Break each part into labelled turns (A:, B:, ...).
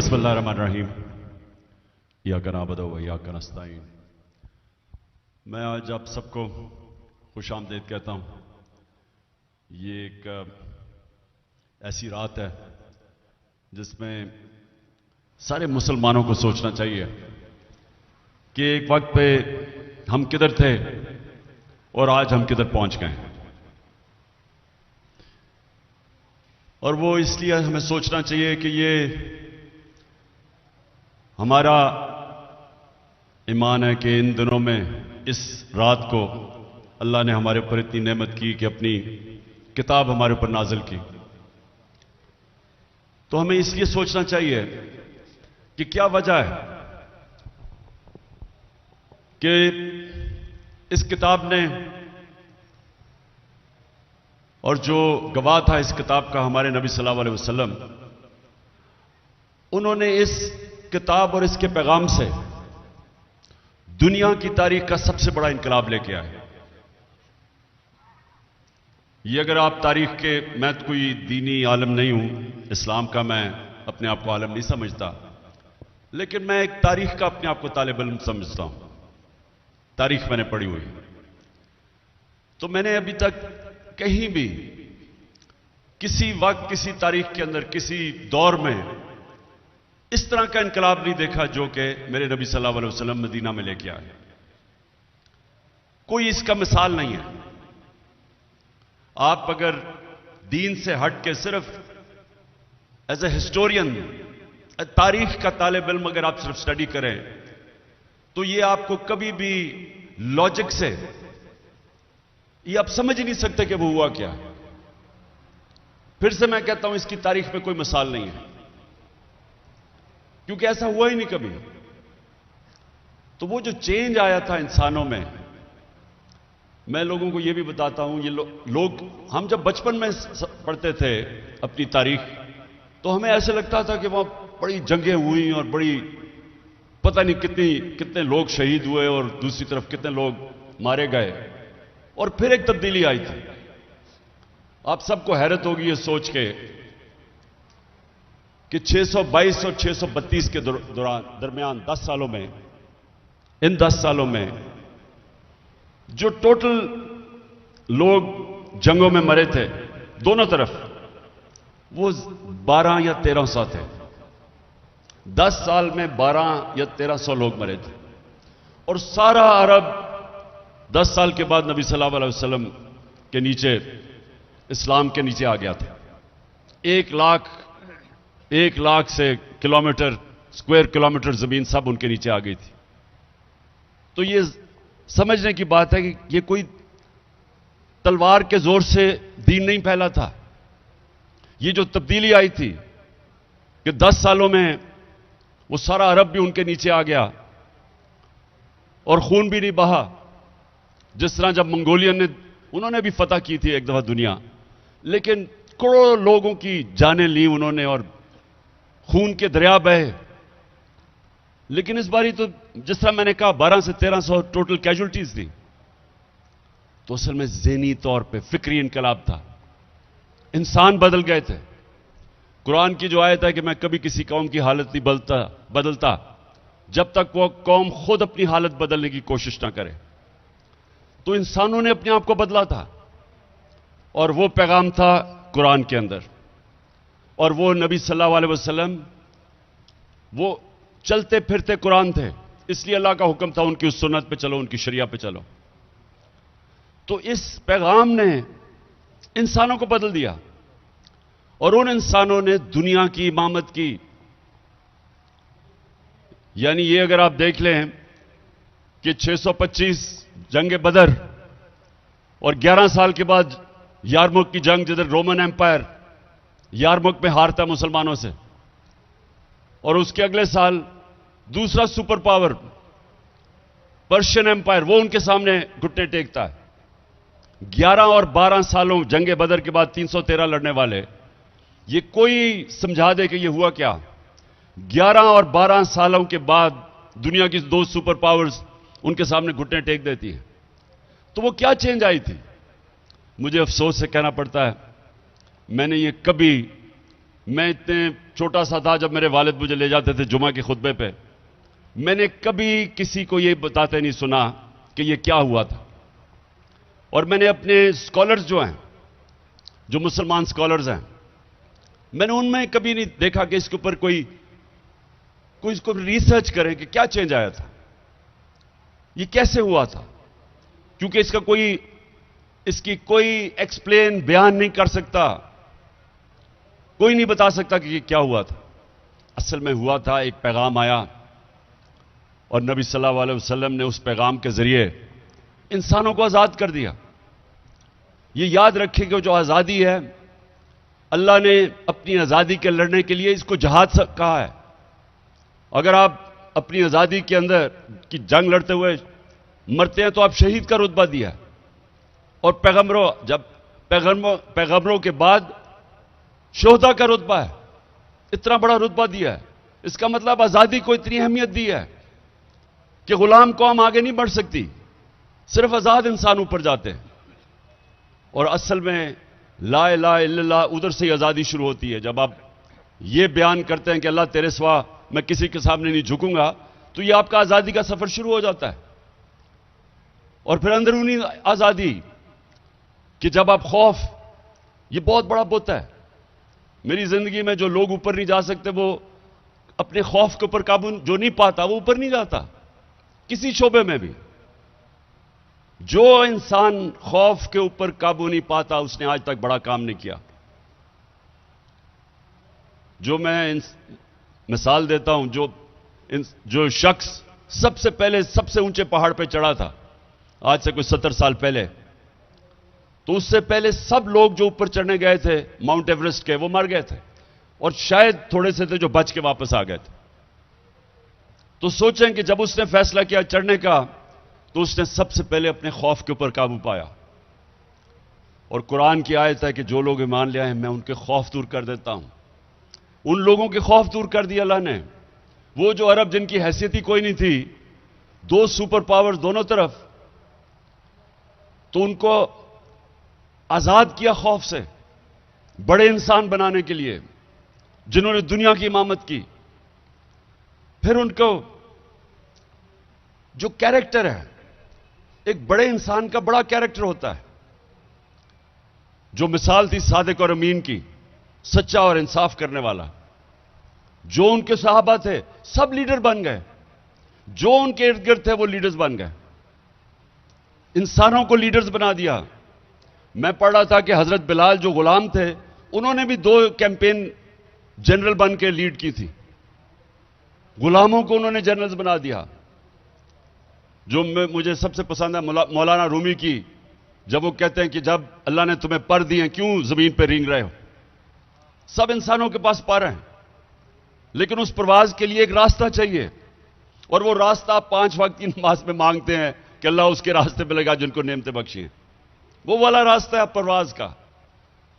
A: بسم اللہ الرحمن الرحیم ایاک نعبد و ایاک نستعین۔ میں آج آپ سب کو خوش آمدید کہتا ہوں۔ یہ ایک ایسی رات ہے جس میں سارے مسلمانوں کو سوچنا چاہیے کہ ایک وقت پہ ہم کدھر تھے اور آج ہم کدھر پہنچ گئے ہیں، اور وہ اس لیے ہمیں سوچنا چاہیے کہ یہ ہمارا ایمان ہے کہ ان دنوں میں اس رات کو اللہ نے ہمارے اوپر اتنی نعمت کی کہ اپنی کتاب ہمارے اوپر نازل کی۔ تو ہمیں اس لیے سوچنا چاہیے کہ کیا وجہ ہے کہ اس کتاب نے، اور جو گواہ تھا اس کتاب کا ہمارے نبی صلی اللہ علیہ وسلم، انہوں نے اس کتاب اور اس کے پیغام سے دنیا کی تاریخ کا سب سے بڑا انقلاب لے کے آئے۔ یہ اگر آپ تاریخ کے، میں تو کوئی دینی عالم نہیں ہوں، اسلام کا میں اپنے آپ کو عالم نہیں سمجھتا، لیکن میں ایک تاریخ کا اپنے آپ کو طالب علم سمجھتا ہوں۔ تاریخ میں نے پڑھی ہوئی، تو میں نے ابھی تک کہیں بھی کسی وقت، کسی تاریخ کے اندر، کسی دور میں اس طرح کا انقلاب نہیں دیکھا جو کہ میرے نبی صلی اللہ علیہ وسلم مدینہ میں لے کے آئے۔ کوئی اس کا مثال نہیں ہے۔ آپ اگر دین سے ہٹ کے صرف ایز اے ہسٹورین، تاریخ کا طالب علم اگر آپ صرف سٹڈی کریں تو یہ آپ کو کبھی بھی لاجک سے یہ آپ سمجھ ہی نہیں سکتے کہ وہ ہوا کیا۔ پھر سے میں کہتا ہوں، اس کی تاریخ میں کوئی مثال نہیں ہے، کیونکہ ایسا ہوا ہی نہیں کبھی۔ تو وہ جو چینج آیا تھا انسانوں میں لوگوں کو یہ بھی بتاتا ہوں، یہ لوگ، ہم جب بچپن میں پڑھتے تھے اپنی تاریخ، تو ہمیں ایسے لگتا تھا کہ وہاں بڑی جنگیں ہوئیں اور بڑی پتہ نہیں کتنے لوگ شہید ہوئے اور دوسری طرف کتنے لوگ مارے گئے، اور پھر ایک تبدیلی آئی تھی۔ آپ سب کو حیرت ہوگی یہ سوچ کے کہ 622 اور 632 کے درمیان 10 سالوں میں، ان 10 سالوں میں جو ٹوٹل لوگ جنگوں میں مرے تھے دونوں طرف، وہ 12 یا 1300 تھے۔ 10 سال میں 12 یا 1300 لوگ مرے تھے، اور سارا عرب 10 سال کے بعد نبی صلی اللہ علیہ وسلم کے نیچے، اسلام کے نیچے آ گیا تھا۔ 1 لاکھ سے کلومیٹر، اسکوائر کلومیٹر زمین سب ان کے نیچے آ گئی تھی۔ تو یہ سمجھنے کی بات ہے کہ یہ کوئی تلوار کے زور سے دین نہیں پھیلا تھا۔ یہ جو تبدیلی آئی تھی کہ 10 سالوں میں وہ سارا عرب بھی ان کے نیچے آ گیا، اور خون بھی نہیں بہا۔ جس طرح جب منگولین نے، انہوں نے بھی فتح کی تھی ایک دفعہ دنیا، لیکن کروڑوں لوگوں کی جانیں لی انہوں نے اور خون کے دریا بہے۔ لیکن اس باری تو جس طرح میں نے کہا 12 سے 1300 ٹوٹل کیجولٹیز تھی، تو اصل میں ذہنی طور پہ فکری انقلاب تھا۔ انسان بدل گئے تھے۔ قرآن کی جو آیت ہے کہ میں کبھی کسی قوم کی حالت نہیں بدلتا جب تک وہ قوم خود اپنی حالت بدلنے کی کوشش نہ کرے۔ تو انسانوں نے اپنے آپ کو بدلا تھا، اور وہ پیغام تھا قرآن کے اندر، اور وہ نبی صلی اللہ علیہ وسلم وہ چلتے پھرتے قرآن تھے، اس لیے اللہ کا حکم تھا ان کی اس سنت پہ چلو، ان کی شریعہ پہ چلو۔ تو اس پیغام نے انسانوں کو بدل دیا، اور ان انسانوں نے دنیا کی امامت کی۔ یعنی یہ اگر آپ دیکھ لیں کہ 625 جنگ بدر، اور 11 سال کے بعد یارمک کی جنگ، جدھر رومن ایمپائر یارمک میں ہارتا ہے مسلمانوں سے، اور اس کے اگلے سال دوسرا سپر پاور پرشین ایمپائر وہ ان کے سامنے گھٹنے ٹیکتا ہے۔ 11 اور 12 سالوں جنگ بدر کے بعد 313 لڑنے والے، یہ کوئی سمجھا دے کہ یہ ہوا کیا؟ 11 اور 12 سالوں کے بعد دنیا کی 2 سپر پاورز ان کے سامنے گھٹنے ٹیک دیتی ہیں۔ تو وہ کیا چینج آئی تھی؟ مجھے افسوس سے کہنا پڑتا ہے، میں نے یہ کبھی میں اتنے چھوٹا سا تھا جب میرے والد مجھے لے جاتے تھے جمعہ کے خطبے پہ، میں نے کبھی کسی کو یہ بتاتے نہیں سنا کہ یہ کیا ہوا تھا. اور میں نے اپنے اسکالرز جو ہیں، جو مسلمان اسکالرز ہیں، میں نے ان میں کبھی نہیں دیکھا کہ اس کے اوپر کوئی اس کو ریسرچ کرے کہ کیا چینج آیا تھا، یہ کیسے ہوا تھا. کیونکہ اس کی کوئی ایکسپلین بیان نہیں کر سکتا، کوئی نہیں بتا سکتا کہ یہ کیا ہوا تھا. اصل میں ہوا تھا، ایک پیغام آیا اور نبی صلی اللہ علیہ وسلم نے اس پیغام کے ذریعے انسانوں کو آزاد کر دیا. یہ یاد رکھیں کہ جو آزادی ہے، اللہ نے اپنی آزادی کے لڑنے کے لیے اس کو جہاد کہا ہے. اگر آپ اپنی آزادی کے اندر کی جنگ لڑتے ہوئے مرتے ہیں تو آپ شہید کا رتبہ دیا. اور پیغمبروں کے بعد شہداء کا رتبہ ہے، اتنا بڑا رتبہ دیا ہے. اس کا مطلب آزادی کو اتنی اہمیت دی ہے کہ غلام قوم آگے نہیں بڑھ سکتی، صرف آزاد انسان اوپر جاتے ہیں. اور اصل میں لا الہ الا اللہ ادھر سے ہی آزادی شروع ہوتی ہے. جب آپ یہ بیان کرتے ہیں کہ اللہ تیرے سوا میں کسی کے سامنے نہیں جھکوں گا، تو یہ آپ کا آزادی کا سفر شروع ہو جاتا ہے. اور پھر اندرونی آزادی کہ جب آپ خوف، یہ بہت بڑا بت ہے. میری زندگی میں جو لوگ اوپر نہیں جا سکتے، وہ اپنے خوف کے اوپر قابو جو نہیں پاتا وہ اوپر نہیں جاتا کسی شعبے میں بھی. جو انسان خوف کے اوپر قابو نہیں پاتا اس نے آج تک بڑا کام نہیں کیا. جو میں مثال دیتا ہوں، جو شخص سب سے پہلے سب سے اونچے پہاڑ پہ چڑھا تھا آج سے کوئی 70 سال پہلے، تو اس سے پہلے سب لوگ جو اوپر چڑھنے گئے تھے ماؤنٹ ایوریسٹ کے، وہ مر گئے تھے. اور شاید تھوڑے سے تھے جو بچ کے واپس آ گئے تھے. تو سوچیں کہ جب اس نے فیصلہ کیا چڑھنے کا، تو اس نے سب سے پہلے اپنے خوف کے اوپر قابو پایا. اور قرآن کی آیت ہے کہ جو لوگ ایمان لے آئے میں ان کے خوف دور کر دیتا ہوں. ان لوگوں کے خوف دور کر دیا اللہ نے. وہ جو عرب جن کی حیثیت ہی کوئی نہیں تھی، 2 سپر پاور دونوں طرف، تو ان کو آزاد کیا خوف سے، بڑے انسان بنانے کے لیے جنہوں نے دنیا کی امامت کی. پھر ان کو جو کیریکٹر ہے، ایک بڑے انسان کا بڑا کیریکٹر ہوتا ہے. جو مثال تھی صادق اور امین کی، سچا اور انصاف کرنے والا، جو ان کے صحابہ تھے سب لیڈر بن گئے. جو ان کے ارد گرد تھے وہ لیڈرز بن گئے، انسانوں کو لیڈرز بنا دیا. میں پڑھ رہا تھا کہ حضرت بلال جو غلام تھے، انہوں نے بھی 2 کیمپین جنرل بن کے لیڈ کی تھی. غلاموں کو انہوں نے جنرلز بنا دیا. جو مجھے سب سے پسند ہے مولانا رومی کی، جب وہ کہتے ہیں کہ جب اللہ نے تمہیں پر دیے کیوں زمین پہ رینگ رہے ہو. سب انسانوں کے پاس پر ہیں، لیکن اس پرواز کے لیے ایک راستہ چاہیے. اور وہ راستہ آپ 5 وقت کی نماز میں مانگتے ہیں کہ اللہ اس کے راستے پہ لگا جن کو نعمتیں بخشی ہیں. وہ والا راستہ ہے پرواز کا،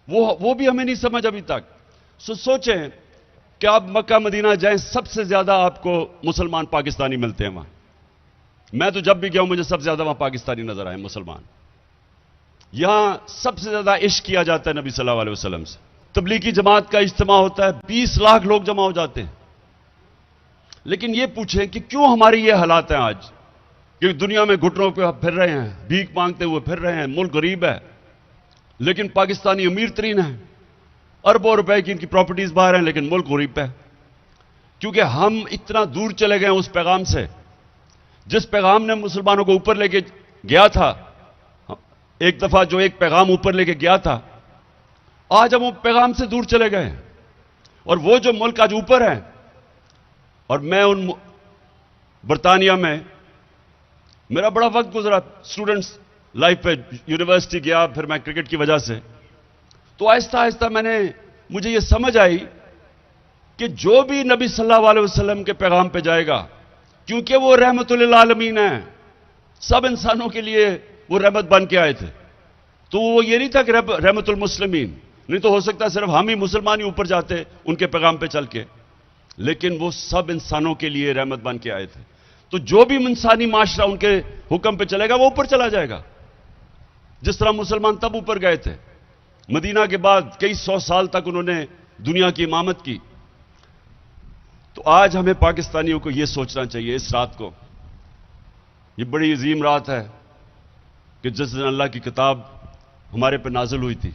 A: وہ بھی ہمیں نہیں سمجھ ابھی تک. سوچیں کہ آپ مکہ مدینہ جائیں، سب سے زیادہ آپ کو مسلمان پاکستانی ملتے ہیں وہاں. میں تو جب بھی گیا ہوں مجھے سب سے زیادہ وہاں پاکستانی نظر آئے، مسلمان. یہاں سب سے زیادہ عشق کیا جاتا ہے نبی صلی اللہ علیہ وسلم سے. تبلیغی جماعت کا اجتماع ہوتا ہے، 20 لاکھ لوگ جمع ہو جاتے ہیں. لیکن یہ پوچھیں کہ کیوں ہماری یہ حالات ہیں آج کہ دنیا میں گھٹنوں پہ پھر رہے ہیں، بھیک مانگتے ہوئے پھر رہے ہیں، ملک غریب ہے لیکن پاکستانی امیر ترین ہیں، اربوں روپے کی ان کی پراپرٹیز باہر ہیں لیکن ملک غریب ہے. کیونکہ ہم اتنا دور چلے گئے اس پیغام سے، جس پیغام نے مسلمانوں کو اوپر لے کے گیا تھا. ایک دفعہ جو ایک پیغام اوپر لے کے گیا تھا، آج ہم وہ پیغام سے دور چلے گئے. اور وہ جو ملک آج اوپر ہیں، اور میں ان برطانیہ میں میرا بڑا وقت گزرا اسٹوڈنٹس لائف پہ، یونیورسٹی گیا، پھر میں کرکٹ کی وجہ سے. تو آہستہ آہستہ مجھے یہ سمجھ آئی کہ جو بھی نبی صلی اللہ علیہ وسلم کے پیغام پہ جائے گا، کیونکہ وہ رحمت للعالمین ہیں، سب انسانوں کے لیے وہ رحمت بن کے آئے تھے. تو وہ یہ نہیں تھا کہ رحمت المسلمین، نہیں تو ہو سکتا ہے صرف ہم ہی مسلمان ہی اوپر جاتے ان کے پیغام پہ چل کے، لیکن وہ سب انسانوں کے لیے رحمت بن کے آئے تھے. تو جو بھی انسانی معاشرہ ان کے حکم پہ چلے گا وہ اوپر چلا جائے گا. جس طرح مسلمان تب اوپر گئے تھے، مدینہ کے بعد کئی 100 سال تک انہوں نے دنیا کی امامت کی. تو آج ہمیں پاکستانیوں کو یہ سوچنا چاہیے اس رات کو، یہ بڑی عظیم رات ہے کہ جس دن اللہ کی کتاب ہمارے پہ نازل ہوئی تھی.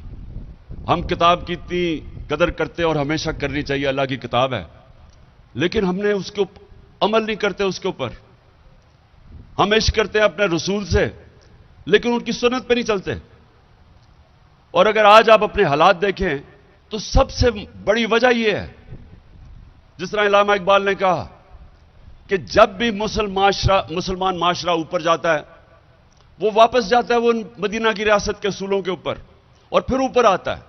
A: ہم کتاب کی اتنی قدر کرتے اور ہمیشہ کرنی چاہیے، اللہ کی کتاب ہے، لیکن ہم نے اس کے عمل نہیں کرتے. اس کے اوپر ہم عشق کرتے ہیں اپنے رسول سے، لیکن ان کی سنت پہ نہیں چلتے. اور اگر آج آپ اپنے حالات دیکھیں تو سب سے بڑی وجہ یہ ہے، جس طرح علامہ اقبال نے کہا کہ جب بھی مسلمان معاشرہ اوپر جاتا ہے وہ واپس جاتا ہے وہ مدینہ کی ریاست کے اصولوں کے اوپر، اور پھر اوپر آتا ہے،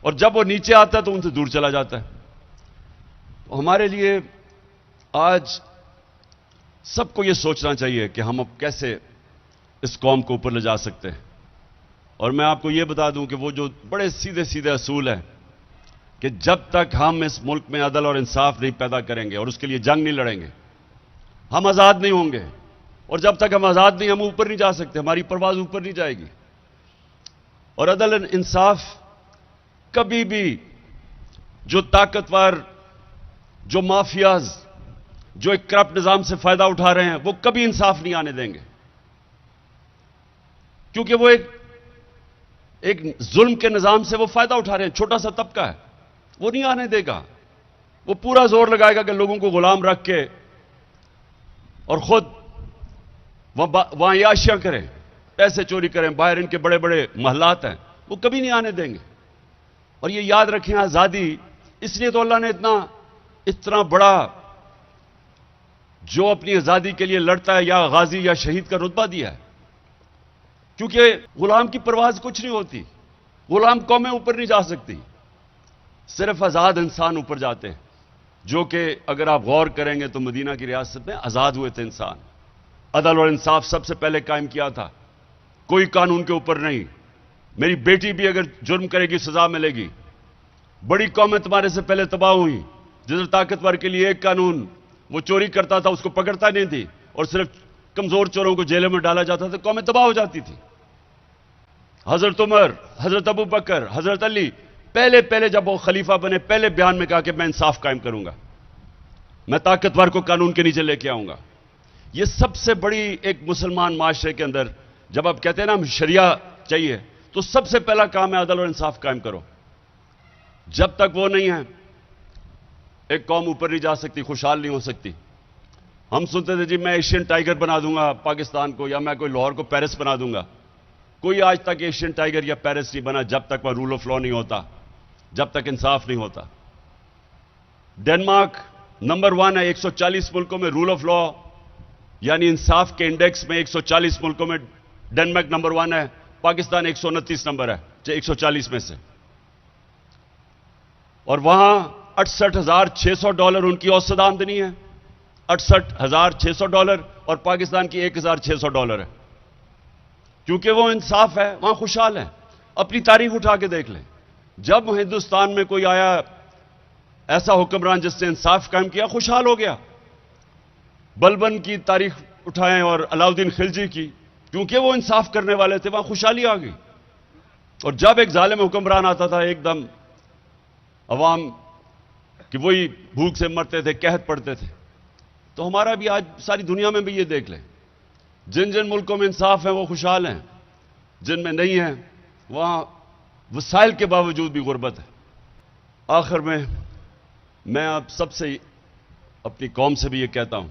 A: اور جب وہ نیچے آتا ہے تو ان سے دور چلا جاتا ہے. تو ہمارے لیے آج سب کو یہ سوچنا چاہیے کہ ہم اب کیسے اس قوم کو اوپر لے جا سکتے ہیں. اور میں آپ کو یہ بتا دوں کہ وہ جو بڑے سیدھے سیدھے اصول ہیں کہ جب تک ہم اس ملک میں عدل اور انصاف نہیں پیدا کریں گے اور اس کے لیے جنگ نہیں لڑیں گے ہم آزاد نہیں ہوں گے. اور جب تک ہم آزاد نہیں، ہم اوپر نہیں جا سکتے، ہماری پرواز اوپر نہیں جائے گی. اور عدل انصاف کبھی بھی جو طاقتور، جو مافیاز، جو ایک کرپٹ نظام سے فائدہ اٹھا رہے ہیں وہ کبھی انصاف نہیں آنے دیں گے، کیونکہ وہ ایک ظلم کے نظام سے وہ فائدہ اٹھا رہے ہیں. چھوٹا سا طبقہ ہے، وہ نہیں آنے دے گا. وہ پورا زور لگائے گا کہ لوگوں کو غلام رکھ کے اور خود وہاں عیاشیاں کریں، پیسے چوری کریں. باہر ان کے بڑے بڑے محلات ہیں، وہ کبھی نہیں آنے دیں گے. اور یہ یاد رکھیں، آزادی اس لیے تو اللہ نے اتنا بڑا جو اپنی آزادی کے لیے لڑتا ہے یا غازی یا شہید کا رتبہ دیا ہے، کیونکہ غلام کی پرواز کچھ نہیں ہوتی. غلام قومیں اوپر نہیں جا سکتی، صرف آزاد انسان اوپر جاتے ہیں، جو کہ اگر آپ غور کریں گے تو مدینہ کی ریاست میں آزاد ہوئے تھے انسان. عدل اور انصاف سب سے پہلے قائم کیا تھا، کوئی قانون کے اوپر نہیں. میری بیٹی بھی اگر جرم کرے گی سزا ملے گی. بڑی قومیں تمہارے سے پہلے تباہ ہوئی، جدھر طاقتور کے لیے ایک قانون، وہ چوری کرتا تھا اس کو پکڑتا نہیں تھی اور صرف کمزور چوروں کو جیلوں میں ڈالا جاتا تھا، قومیں تباہ ہو جاتی تھی. حضرت عمر، حضرت ابو بکر، حضرت علی پہلے جب وہ خلیفہ بنے پہلے بیان میں کہا کہ میں انصاف قائم کروں گا، میں طاقتور کو قانون کے نیچے لے کے آؤں گا. یہ سب سے بڑی ایک مسلمان معاشرے کے اندر جب آپ کہتے ہیں نا ہم شریعہ چاہیے تو سب سے پہلا کام ہے عدل اور انصاف قائم کرو. جب تک وہ نہیں ہے ایک قوم اوپر نہیں جا سکتی، خوشحال نہیں ہو سکتی. ہم سنتے تھے جی میں ایشین ٹائیگر بنا دوں گا پاکستان کو، یا میں کوئی لاہور کو پیرس بنا دوں گا. کوئی آج تک ایشین ٹائیگر یا پیرس نہیں بنا جب تک وہ رول آف لا نہیں ہوتا، جب تک انصاف نہیں ہوتا. ڈنمارک نمبر 1 ہے 140 ملکوں میں رول آف لا یعنی انصاف کے انڈیکس میں 140 ملکوں میں ڈنمارک نمبر 1 ہے. پاکستان 129 نمبر ہے 140 میں سے. اور وہاں $68,600 ان کی اوسط آمدنی ہے، $68,600، اور پاکستان کی $1,600 ہے. کیونکہ وہ انصاف ہے، وہاں خوشحال ہیں. اپنی تاریخ اٹھا کے دیکھ لیں، جب ہندوستان میں کوئی آیا ایسا حکمران جس نے انصاف قائم کیا، خوشحال ہو گیا. بلبن کی تاریخ اٹھائیں اور علاؤدین خلجی کی، کیونکہ وہ انصاف کرنے والے تھے، وہاں خوشحالی آ گئی. اور جب ایک ظالم حکمران آتا تھا ایک دم عوام کہ وہی بھوک سے مرتے تھے، قحط پڑتے تھے. تو ہمارا بھی آج ساری دنیا میں بھی یہ دیکھ لیں، جن ملکوں میں انصاف ہے وہ خوشحال ہیں، جن میں نہیں ہے وہاں وسائل کے باوجود بھی غربت ہے. آخر میں آپ سب سے اپنی قوم سے بھی یہ کہتا ہوں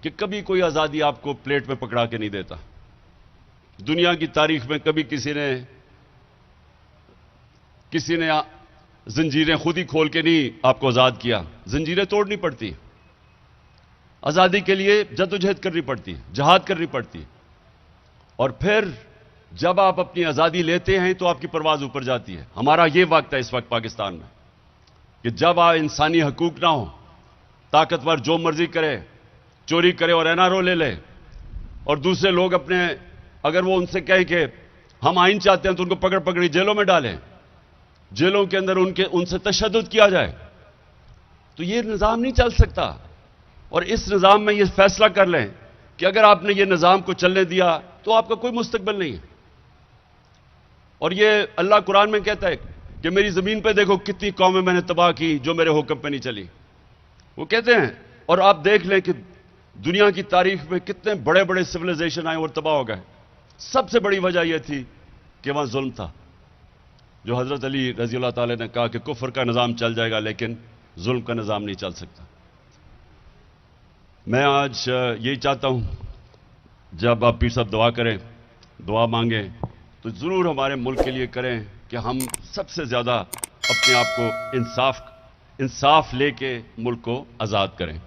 A: کہ کبھی کوئی آزادی آپ کو پلیٹ میں پکڑا کے نہیں دیتا. دنیا کی تاریخ میں کبھی کسی نے زنجیریں خود ہی کھول کے نہیں آپ کو آزاد کیا. زنجیریں توڑنی پڑتی، آزادی کے لیے جدوجہد کرنی پڑتی، جہاد کرنی پڑتی. اور پھر جب آپ اپنی آزادی لیتے ہیں تو آپ کی پرواز اوپر جاتی ہے. ہمارا یہ وقت ہے اس وقت پاکستان میں کہ جب آپ انسانی حقوق نہ ہو، طاقتور جو مرضی کرے، چوری کرے اور NRO لے لے، اور دوسرے لوگ اگر وہ ان سے کہیں کہ ہم آئین چاہتے ہیں تو ان کو پکڑی جیلوں میں ڈالیں، جیلوں کے اندر ان سے تشدد کیا جائے، تو یہ نظام نہیں چل سکتا. اور اس نظام میں یہ فیصلہ کر لیں کہ اگر آپ نے یہ نظام کو چلنے دیا تو آپ کا کوئی مستقبل نہیں ہے. اور یہ اللہ قرآن میں کہتا ہے کہ میری زمین پہ دیکھو کتنی قومیں میں نے تباہ کی جو میرے حکم پہ نہیں چلی. وہ کہتے ہیں، اور آپ دیکھ لیں کہ دنیا کی تاریخ میں کتنے بڑے بڑے سویلائزیشن آئے اور تباہ ہو گئے. سب سے بڑی وجہ یہ تھی کہ وہاں ظلم تھا. جو حضرت علی رضی اللہ تعالی نے کہا کہ کفر کا نظام چل جائے گا لیکن ظلم کا نظام نہیں چل سکتا. میں آج یہی چاہتا ہوں، جب آپ پیر صاحب دعا کریں، دعا مانگیں، تو ضرور ہمارے ملک کے لیے کریں کہ ہم سب سے زیادہ اپنے آپ کو انصاف لے کے ملک کو آزاد کریں.